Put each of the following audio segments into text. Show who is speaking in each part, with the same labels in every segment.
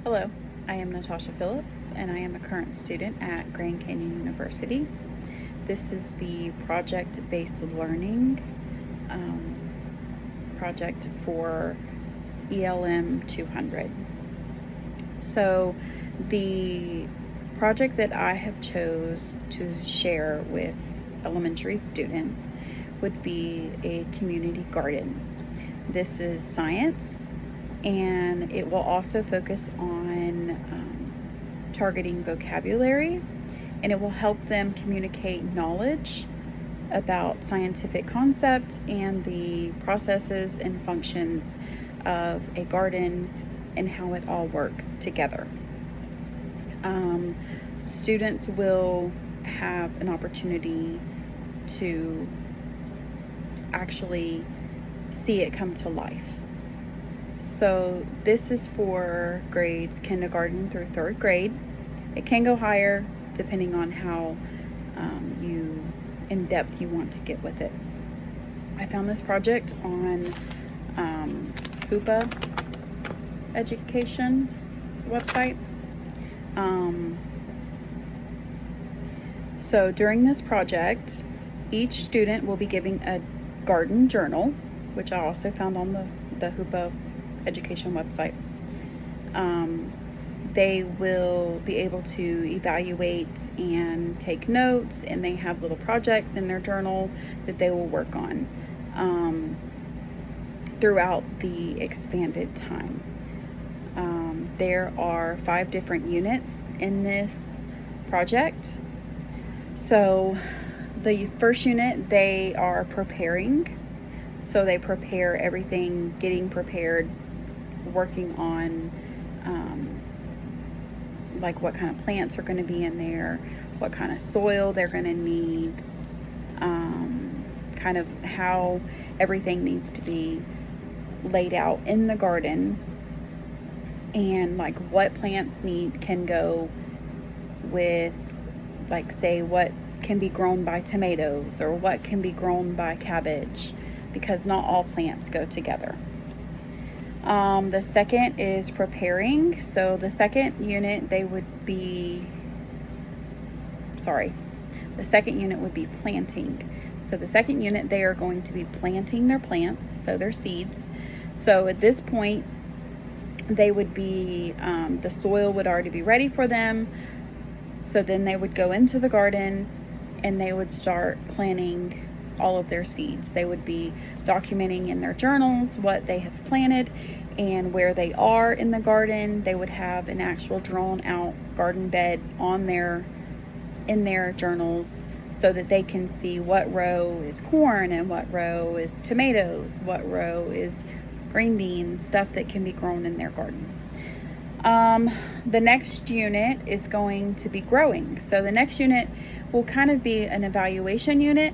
Speaker 1: Hello, I am Natasha Phillips and I am a current student at Grand Canyon University. This is the project-based learning project for ELM-200. So the project that I have chose to share with elementary students would be a community garden. This is science, and it will also focus on targeting vocabulary, and it will help them communicate knowledge about scientific concepts and the processes and functions of a garden and how it all works together. Students will have an opportunity to actually see it come to life. So this is for grades kindergarten through 3rd grade. It can go higher depending on how in depth you want to get with it. I found this project on Hoopla education website. So during this project, each student will be given a garden journal, which I also found on the Hoopla education website. They will be able to evaluate and take notes, and they have little projects in their journal that they will work on throughout the expanded time. There are 5 different units in this project. So the first unit, they are preparing. So they prepare everything, getting prepared, working on like what kind of plants are going to be in there, what kind of soil they're going to need, kind of how everything needs to be laid out in the garden, and like what plants can go with, like, say, what can be grown by tomatoes or what can be grown by cabbage, because not all plants go together. The second is preparing. So the second unit, the second unit would be planting. So the second unit, they are going to be planting their plants, so their seeds. So at this point, they would be, the soil would already be ready for them. So then they would go into the garden and they would start planting all of their seeds. They would be documenting in their journals what they have planted and where they are in the garden. They would have an actual drawn out garden bed in their journals, so that they can see what row is corn and what row is tomatoes, what row is green beans, stuff that can be grown in their garden. The next unit is going to be growing. So the next unit will kind of be an evaluation unit.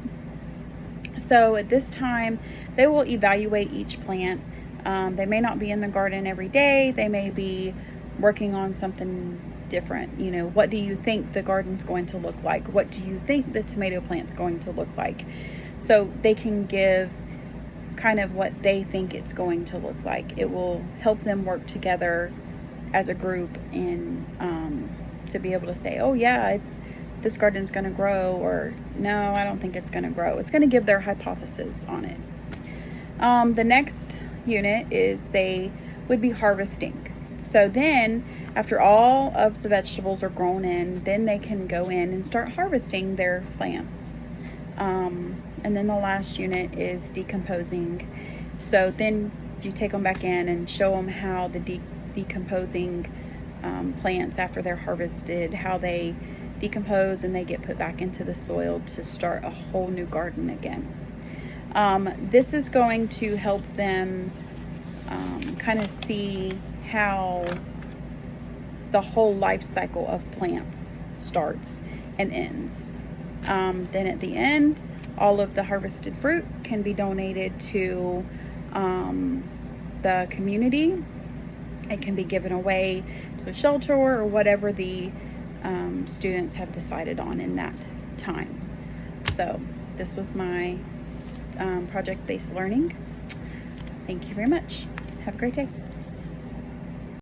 Speaker 1: So at this time, they will evaluate each plant. They may not be in the garden every day. They may be working on something different. You know, what do you think the garden's going to look like? What do you think the tomato plant's going to look like? So they can give kind of what they think it's going to look like. It will help them work together as a group and to be able to say, oh yeah, this garden's going to grow, or no, I don't think it's going to grow. It's going to give their hypothesis on it. The next unit is they would be harvesting. So then after all of the vegetables are grown in, then they can go in and start harvesting their plants. And then the last unit is decomposing. So then you take them back in and show them how the decomposing plants, after they're harvested, how they decompose and they get put back into the soil to start a whole new garden again. This is going to help them kind of see how the whole life cycle of plants starts and ends. Then at the end, all of the harvested fruit can be donated to the community. It can be given away to a shelter or whatever the students have decided on in that time. So this was my project-based learning. Thank you very much. Have a great day.